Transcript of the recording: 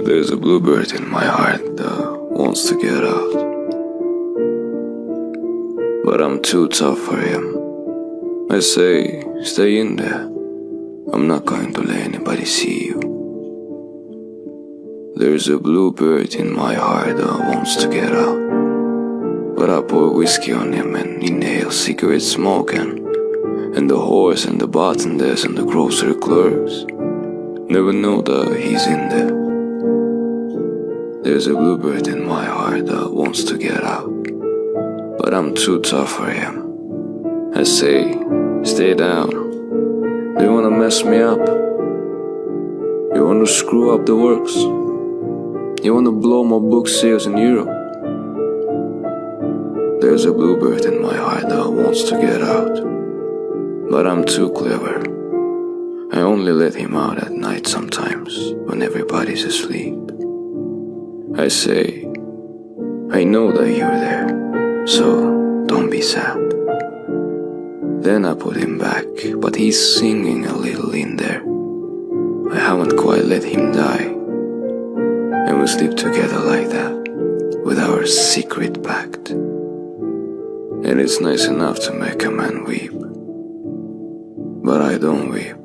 There's a bluebird in my heart that wants to get out, but I'm too tough for him. I say, stay in there. I'm not going to let anybody see you. There's a bluebird in my heart that wants to get out, but I pour whiskey on him and inhale cigarette smoke, and the horse and the bartenders and the grocery clerks never know that he's in there. There's a bluebird in my heart that wants to get out, but I'm too tough for him. I say, stay down. Do you wanna mess me up? You wanna screw up the works? You wanna blow my book sales in Europe? There's a bluebird in my heart that wants to get out, but I'm too clever. I only let him out at night sometimes, when everybody's asleep. I say, I know that you're there, so don't be sad. Then I put him back, but he's singing a little in there. I haven't quite let him die, and we sleep together like that, with our secret pact. And it's nice enough to make a man weep, but I don't weep.